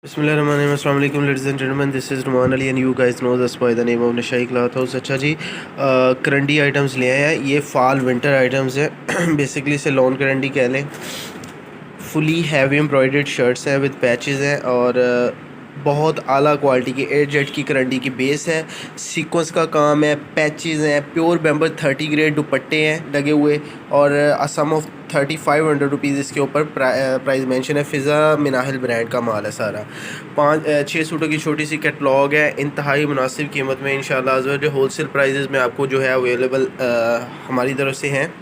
Bismillahirrahmanirrahim. Assalamu alaikum ladies and gentlemen, this is Numan Ali and you guys know us by the name of Nashai Cloth House. अच्छा जी, करंडी items ले आए हैं। ये fall winter items है basically इसे lawn करंडी कह लें। Fully heavy embroidered shirts हैं विद पैचेस हैं और बहुत आला क्वालिटी की एयर जेट की करंडी की बेस है। सीक्वेंस का काम है, पैचेस हैं, प्योर बैम्बर 30 ग्रेड दुपट्टे हैं लगे हुए और सम ऑफ 3500 रुपीज़ इसके ऊपर प्राइस मेंशन है। फ़िज़ा मिनाहिल ब्रांड का माल है सारा। 5-6 सूटों की छोटी सी कैटलॉग है, इंतहाई मुनासिब कीमत में इंशाल्लाह जो होलसेल प्राइजेज़ में आपको जो है अवेलेबल हमारी तरफ से हैं।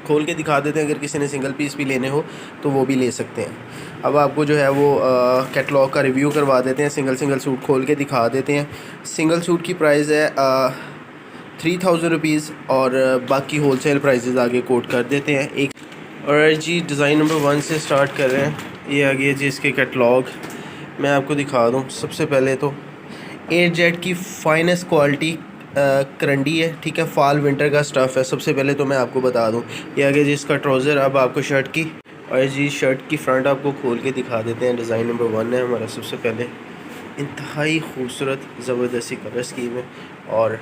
खोल के दिखा देते हैं, अगर किसी ने सिंगल पीस भी लेने हो तो वो भी ले सकते हैं। अब आपको जो है वो कैटलॉग का रिव्यू करवा देते हैं, सिंगल सूट खोल के दिखा देते हैं। सिंगल सूट की प्राइस है 3000 रुपीज़ और बाकी होलसेल प्राइजेज़ आगे कोट कर देते हैं। एक और जी डिज़ाइन नंबर 1 से स्टार्ट कर रहे हैं। ये आगे जी इसके कैटलॉग मैं आपको दिखा दूँ। सबसे पहले तो एयर जेट की फाइनेस्ट क्वालिटी करंडी है, ठीक है, फॉल विंटर का स्टफ़ है। सबसे पहले तो मैं आपको बता दूं, ये आगे जी इसका ट्राउज़र अब आपको शर्ट की और जी शर्ट की फ्रंट आपको खोल के दिखा देते हैं। डिज़ाइन नंबर 1 है हमारा। सबसे पहले इंतहाई खूबसूरत ज़बरदस्ती कलर स्कीम है और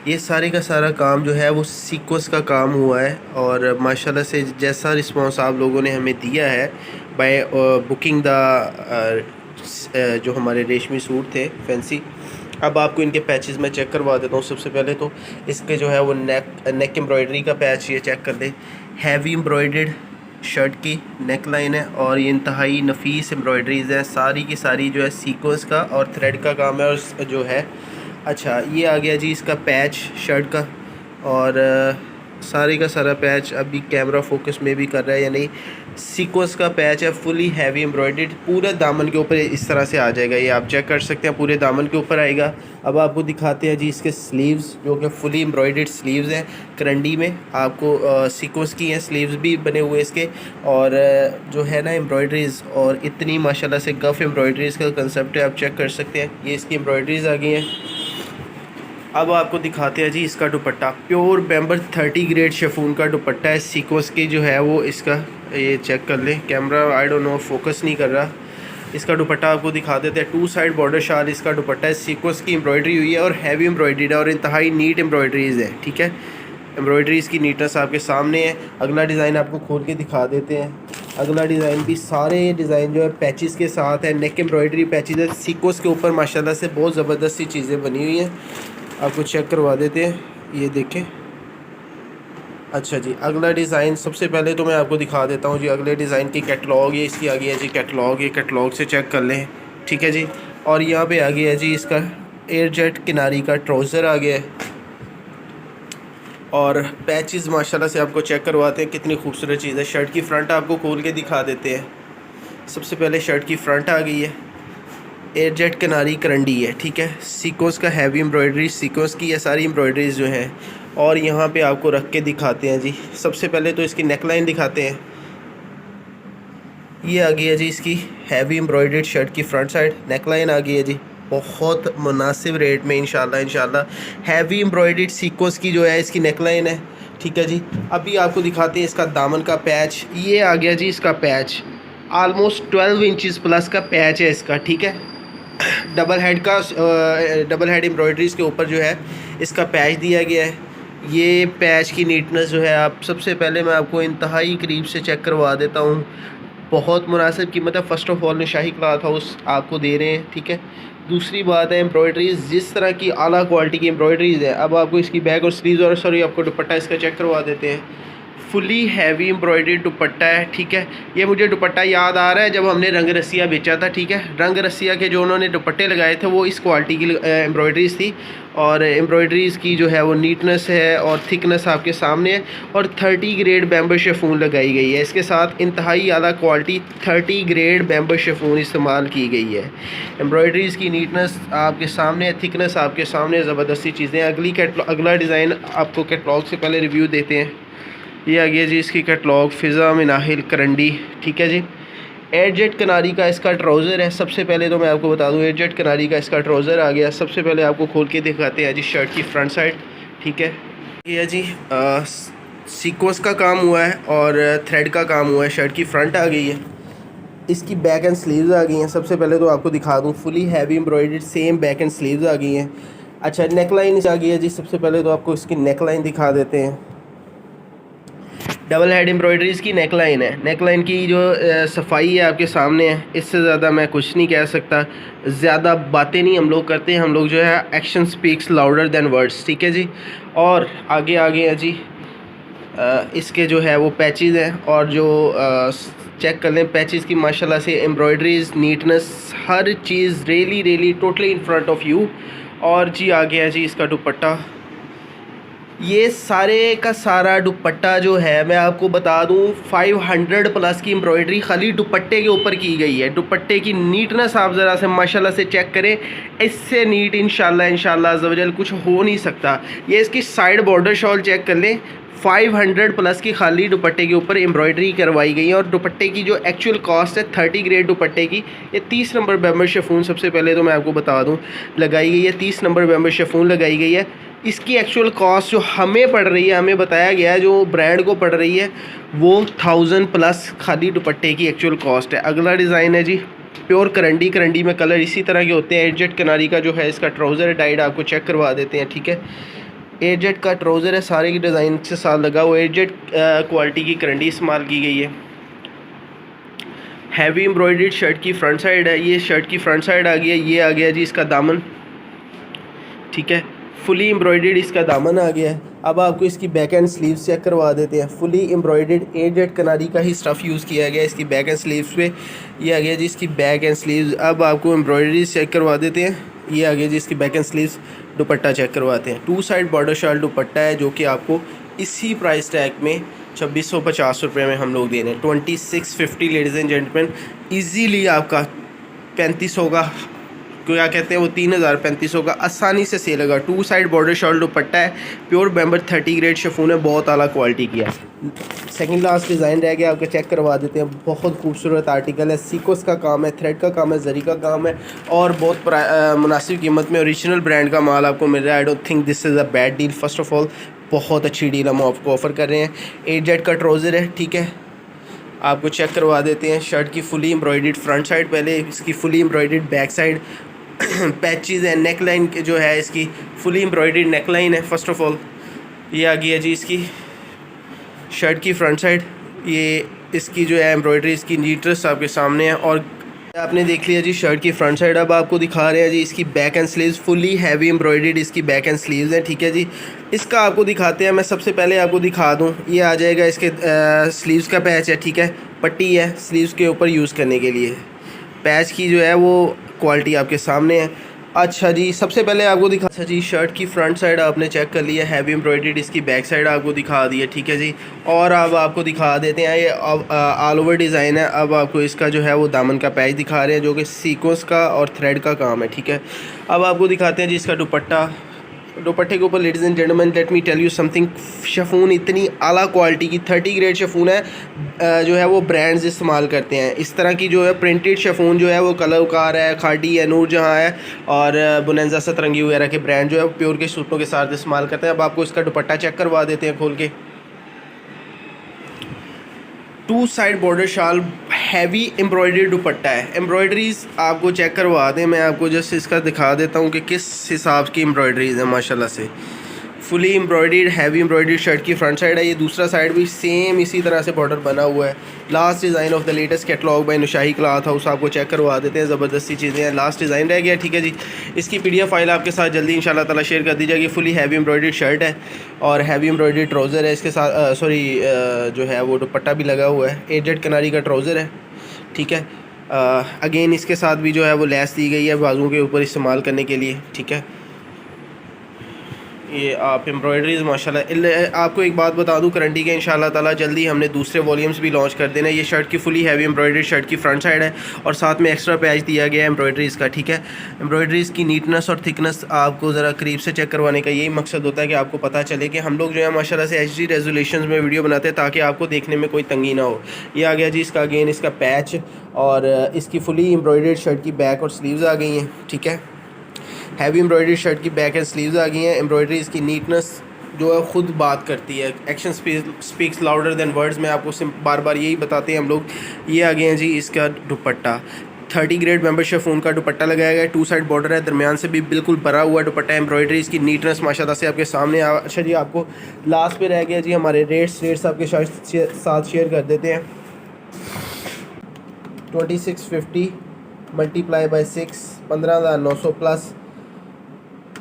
ये सारे का सारा काम जो है वो सीक्वेंस का काम हुआ है और माशाल्लाह से जैसा रिस्पांस आप लोगों ने हमें दिया है बाय बुकिंग द जो हमारे रेशमी सूट थे फैंसी। अब आपको इनके पैचेस मैं चेक करवा देता हूँ। सबसे पहले तो इसके जो है वो नेक एम्ब्रॉयडरी का पैच ये चेक कर दें। हैवी एम्ब्रॉयडर्ड शर्ट की नेक लाइन है और ये इंतहाई नफीस एम्ब्रॉयडरीज़ है, सारी की सारी जो है सीक्वेंस का और थ्रेड का काम है। और जो है अच्छा ये आ गया जी इसका पैच शर्ट का और सारे का सारा पैच अभी कैमरा फोकस में भी कर रहा है या नहीं। सीक्वेंस का पैच है, फुली हैवी एम्ब्रॉयडर्ड, पूरे दामन के ऊपर इस तरह से आ जाएगा। ये आप चेक कर सकते हैं, पूरे दामन के ऊपर आएगा। अब आपको दिखाते हैं जी इसके स्लीव्स जो कि फुली एम्ब्रॉयडर्ड स्लीव्स हैं करंडी में। आपको सीक्वेंस की हैं, स्लीव्स भी बने हुए इसके और जो है ना एम्ब्रॉयडरीज़ और इतनी माशाल्लाह से गफ़ एम्ब्रॉयडरीज़ का कंसेप्ट है, आप चेक कर सकते हैं। ये इसकी एम्ब्रॉयडरीज़ आ गई हैं। अब आपको दिखाते हैं जी इसका दुपट्टा, प्योर बैम्बर 30 ग्रेड शिफॉन का दुपट्टा है। सीक्वेंस की जो है वो इसका ये चेक कर लें, camera I don't know focus नहीं कर रहा। इसका दुपट्टा आपको दिखा देते हैं। 2 साइड बॉर्डर शाल इसका दुपट्टा है। सीक्वेंस की एम्ब्रॉयडरी हुई है और हैवी एम्ब्रॉयडरी है और इंतहाई नीट एम्ब्रॉयडरीज़ है, ठीक है। एम्ब्रॉयडरीज़ की नीटनेस आपके सामने है। अगला डिज़ाइन आपको खोल के दिखा देते हैं। अगला डिज़ाइन भी सारे डिज़ाइन जो है पैचेस के साथ है, नेक एम्ब्रॉयडरी पैचेस है। सीक्वेंस के ऊपर माशाल्लाह से बहुत ज़बरदस्त सी चीज़ें बनी हुई हैं, आपको चेक करवा देते हैं। ये देखें। अच्छा जी अगला डिज़ाइन सबसे पहले तो मैं आपको दिखा देता हूँ जी अगले डिज़ाइन की कैटलॉग। ये इसकी आ गई है जी कैटलॉग, ये कैटलॉग से चेक कर लें, ठीक है जी। और यहाँ पे आ गया है जी इसका एयर जेट किनारी का ट्राउज़र आ गया है और पैचेस माशाल्लाह से आपको चेक करवाते हैं, कितनी खूबसूरत चीज़ है। शर्ट की फ़्रंट आपको खोल के दिखा देते हैं। सबसे पहले शर्ट की फ़्रंट आ गई है, एयर जेट किनारी करंडी है, ठीक है। सीक्वेंस का हैवी एम्ब्रॉयडरी सीक्वेंस की है, सारी एम्ब्रॉयडरीज जो हैं। और यहाँ पे आपको रख के दिखाते हैं जी। सबसे पहले तो इसकी नेक लाइन दिखाते हैं। ये आ गई है जी इसकी हैवी एम्ब्रॉयडर्ड शर्ट की फ्रंट साइड, नेक लाइन आ गई है जी बहुत मुनासिब रेट में इंशाल्लाह। हैवी एम्ब्रॉयडर्ड सीक्वेंस की जो है इसकी नेक लाइन है, ठीक है जी। अभी आपको दिखाते हैं इसका दामन का पैच। ये आ गया जी इसका पैच, आलमोस्ट 12 इंचज़ प्लस का पैच है इसका, ठीक है। डबल हेड एम्ब्रॉयडरीज़ के ऊपर जो है इसका पैच दिया गया है। ये पैच की नीटनेस जो है आप सबसे पहले मैं आपको इंतहाई करीब से चेक करवा देता हूँ। बहुत मुनासिब कीमत है। First of all Naushahi cloth house आपको दे रहे हैं, ठीक है। दूसरी बात है एम्ब्रॉयडरीज़, जिस तरह की आला क्वालिटी की एम्ब्रॉयडरीज़ है। अब आपको इसकी बैक और स्लीव्स और सॉरी आपको दुपट्टा इसका चेक करवा देते हैं। फुली हैवी एम्ब्रॉयडर्ड दुपट्टा है, ठीक है। ये मुझे दुपट्टा याद आ रहा है जब हमने रंग रसिया बेचा था, ठीक है। रंग रसिया के जो उन्होंने दुपट्टे लगाए थे वो इस क्वालिटी की एम्ब्रॉयडरीज़ थी और एम्ब्रॉयडरीज़ की जो है वो नीटनेस है और थिकनेस आपके सामने है और 30 ग्रेड बैम्बर शिफॉन लगाई गई है। इसके साथ इंतहाई आला क्वालिटी 30 ग्रेड बैम्बर शिफॉन इस्तेमाल की गई है। एम्ब्रॉयडरीज़ की नीटनेस आपके सामने है, थिकनेस आपके सामने, ज़बरदस्ती चीज़ें। अगला डिज़ाइन आपको कैटलॉग से पहले रिव्यू देते हैं। ये आ गया जी इसकी कैटलॉग, फ़िज़ा मिनाहिल करंडी, ठीक है जी। एयर जेट किनारी का इसका ट्राउज़र है। सबसे पहले तो मैं आपको बता दूं एयर जेट किनारी का इसका ट्राउज़र आ गया। सबसे पहले आपको खोल के दिखाते हैं जी शर्ट की फ्रंट साइड, ठीक है। ये है जी सीक्वेंस का काम हुआ है और थ्रेड का काम हुआ है। शर्ट की फ्रंट आ गई है। इसकी बैक एंड स्लीव्स आ गई हैं। सबसे पहले तो आपको दिखा दूं, fully heavy embroidered same back and sleeves आ गई हैं। अच्छा, नेक लाइन आ गई है जी। सबसे पहले तो आपको इसकी नेक लाइन दिखा देते हैं। डबल हेड एम्ब्रॉयडरीज़ की नेक लाइन है। नेक लाइन की जो सफाई है आपके सामने है। इससे ज़्यादा मैं कुछ नहीं कह सकता। ज़्यादा बातें नहीं हम लोग करते, हम लोग जो है action speaks louder than words, ठीक है जी। और आगे आगे है जी, इसके जो है वो पैचेस हैं, और जो चेक कर लें पैचेस की माशाल्लाह से embroideries, neatness, her cheese really really totally in front of you. और जी आगे है जी इसका दुपट्टा। ये सारे का सारा दुपट्टा जो है मैं आपको बता दूं 500 प्लस की एम्ब्रॉयडरी खाली दुपट्टे के ऊपर की गई है। दुपट्टे की नीटनेस आप ज़रा से माशाल्लाह से चेक करें, इससे नीट इंशाल्लाह अज़्ज़वजल कुछ हो नहीं सकता। ये इसकी साइड बॉर्डर शॉल चेक कर लें, 500 प्लस की खाली दुपट्टे के ऊपर एम्ब्रॉयडरी करवाई गई है। और दुपट्टे की जो एक्चुअल कॉस्ट है 30 ग्रेड दुपट्टे की, ये 30 नंबर बैम्बर शिफॉन सबसे पहले तो मैं आपको बता दूं लगाई गई है। 30 नंबर बैम्बर शिफॉन लगाई गई है। इसकी एक्चुअल कॉस्ट जो हमें पड़ रही है, हमें बताया गया है जो ब्रांड को पड़ रही है, वो 1000 प्लस खाली दुपट्टे की एक्चुअल कॉस्ट है। अगला डिज़ाइन है जी प्योर करंडी। करंडी में कलर इसी तरह के होते हैं। एडजेट किनारी का जो है इसका ट्राउज़र है, डाइड आपको चेक करवा देते हैं, ठीक है। एडजेट का ट्राउज़र है, सारे की डिज़ाइन से साथ लगा हुआ। एडजेट क्वालिटी की करंडी इस्तेमाल की गई है। हैवी एम्ब्रॉयडर्ड शर्ट की फ्रंट साइड है। ये शर्ट की फ्रंट साइड आ गई है। ये आ गया जी इसका दामन, ठीक है। फुली एम्ब्रॉयडर्ड इसका दामन आ गया है। अब आपको इसकी बैक एंड स्लीव्स चेक करवा देते हैं। फुली एम्ब्रॉयडर्ड एडजेट किनारी का ही स्टफ़ यूज़ किया गया है इसकी बैक एंड स्लीव्स पे। ये आ गया जी इसकी बैक एंड स्लीव्स। अब आपको एम्ब्रॉयडरी चेक करवा देते हैं। ये आ गया जी इसकी बैक एंड स्लीव्स। दुपट्टा चेक करवाते हैं। 2 साइड बॉर्डर शाल दुपट्टा है, जो कि आपको इसी प्राइस टैग में 2650 रुपये में हम लोग दे रहे हैं। 2650 लेडीज़ एंड जेंटलमैन। ईजीली आपका 3500 का, क्या कहते हैं वो 3000-3500 का आसानी से सेल होगा। 2 साइड बॉर्डर शॉल दुपट्टा है, प्योर बैम्बर 30 ग्रेड शिफॉन है, बहुत आला क्वालिटी की है। सेकंड लास्ट डिज़ाइन रह गया, आपको चेक करवा देते हैं। बहुत खूबसूरत आर्टिकल है। सीकोस का काम है, थ्रेड का काम है, जरी का काम है, और बहुत मुनासिब कीमत में ओरिजिनल ब्रांड का माल आपको मिल रहा है। I don't think this is a bad deal. First of all बहुत अच्छी डील हम आपको ऑफ़र कर रहे हैं। 8Z का ट्राउज़र है, ठीक है। आपको चेक करवा देते हैं। शर्ट की फुली एम्ब्रॉयडर्ड फ्रंट साइड, पहले इसकी fully embroidered back side patches है। नेक लाइन जो है इसकी फुली एम्ब्रॉयडर्ड नेक लाइन है। फर्स्ट ऑफ ऑल ये आ गई है जी इसकी शर्ट की फ्रंट साइड। ये इसकी जो है एम्ब्रॉयडरी इसकी नीटनेस आपके सामने है। और आपने देख लिया जी शर्ट की फ्रंट साइड। अब आपको दिखा रहे हैं जी इसकी back and sleeves. Fully heavy embroidered इसकी बैक एंड स्लीव्स हैं, ठीक है जी। इसका आपको दिखाते हैं। मैं सबसे पहले आपको दिखा दूं, ये आ जाएगा इसके स्लीव्स का पैच है, ठीक है। पट्टी है स्लीव्स के ऊपर यूज़ करने के लिए। पैच की जो है वो क्वालिटी आपके सामने है। अच्छा जी, सबसे पहले आपको दिखा, अच्छा जी शर्ट की फ्रंट साइड आपने चेक कर लिया, हैवी एम्ब्रॉयडर्ड। इसकी बैक साइड आपको दिखा दी है, ठीक है जी। और अब आपको दिखा देते हैं, ये ऑल ओवर डिज़ाइन है। अब आपको इसका जो है वो दामन का पैच दिखा रहे हैं, जो कि सीक्वेंस का और थ्रेड का काम है, ठीक है। अब आपको दिखाते हैं जी इसका दुपट्टा। दुपट्टे के ऊपर ladies and gentleman let me tell you something, chiffon इतनी आला क्वालिटी की 30 ग्रेड शिफॉन है, जो है वो ब्रांड्स इस्तेमाल करते हैं। इस तरह की जो है प्रिंटेड शिफॉन जो है वो कलरकार है, खाड़ी है, नूर जहाँ है, और बुनंजा सतरंगी वगैरह के ब्रांड जो है प्योर के सूटों के साथ इस्तेमाल करते हैं। अब आपको इसका दुपट्टा चेक करवा देते हैं खोल के। 2 साइड बॉर्डर शाल, हैवी एम्ब्रॉयडर्ड दुपट्टा है। एम्ब्रॉयडरीज आपको चेक करवा दें, मैं आपको जस्ट इसका दिखा देता हूँ कि किस हिसाब की एम्ब्रॉयडरीज है माशाल्लाह से। Fully embroidered heavy embroidered shirt की फ्रंट साइड है। ये दूसरा साइड भी सेम इसी तरह से बॉर्डर बना हुआ है। Last design of the latest catalogue by Naushahi cloth house, आपको चेक करवा देते हैं। ज़बरदस्ती चीज़ें हैं, लास्ट डिज़ाइन रह गया, ठीक है जी। इसकी PDF फाइल आपके साथ जल्दी इंशाल्लाह ताला शेयर कर दी जाएगी। फुली हैवी एम्ब्रॉयडर्ड शर्ट है और हैवी एम्ब्रॉयडर्ड ट्राउज़र है इसके साथ। जो है वो दुपट्टा भी लगा हुआ है। 8Z किनारी का ट्राउज़र है, ठीक है। अगेन इसके साथ भी जो है वो लेस दी गई है बाजुओं के ऊपर इस्तेमाल करने के लिए, ठीक है। ये आप एम्ब्रॉयडरीज़ माशाल्लाह। आपको एक बात बता दूं, करंडी के इंशाल्लाह ताला जल्दी हमने दूसरे वॉल्यूम्स भी लॉन्च कर देना है। ये शर्ट की फुली हैवी एम्ब्रॉयडर्ड शर्ट की फ्रंट साइड है और साथ में एक्स्ट्रा पैच दिया गया है एम्ब्रॉयडरीज़ का, ठीक है। एम्ब्रॉयडरीज़ की नीटनेस और थिकनेस आपको ज़रा करीब से चेक करवाने का यही मकसद होता है कि आपको पता चले कि हम लोग जो है माशाल्लाह से HD रेजोल्यूशन में वीडियो बनाते हैं ताकि आपको देखने में कोई तंगी ना हो। ये आ गया जी इसका अगेन इसका पैच, और इसकी फुली एम्ब्रॉयडर्ड शर्ट की बैक और स्लीव्स आ गई हैं, ठीक है। हैवी एम्ब्रॉयडरी शर्ट की बैक एंड स्लीव्स आ गई हैं। एम्ब्रॉयडरी इसकी नीटनेस जो है ख़ुद बात करती है। Action speaks louder than words में आपको बार बार यही बताते हैं हम लोग। ये आ गए हैं जी इसका दुपट्टा, 30 ग्रेड मेंबरशिप फ़ोन का दुपट्टा लगाया गया है, 2 साइड बॉर्डर है, दरमियान से भी बिल्कुल भरा हुआ दुपट्टा, एम्ब्रॉयडरी इसकी नीटनेस माशाल्लाह से आपके सामने। अच्छा जी, आपको लास्ट पे रह गया जी हमारे रेट्स आपके साथ शेयर कर देते हैं। 2650 multiply by 6, 15,900 plus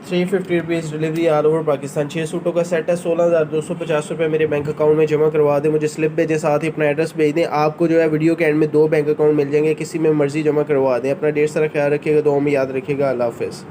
350 rupees delivery all over Pakistan. 6 सूटों का सेट है, 16,250 रुपये मेरे बैंक अकाउंट में जमा करवा दें, मुझे स्लिप भेजें, साथ ही अपना एड्रेस भेज दें। आपको जो है वीडियो के एंड में 2 बैंक अकाउंट मिल जाएंगे, किसी में मर्ज़ी जमा करवा दें। अपना ढेर सारा ख्याल रखिएगा, दुआ में याद रखिएगा। अल्लाह हाफ़िज़।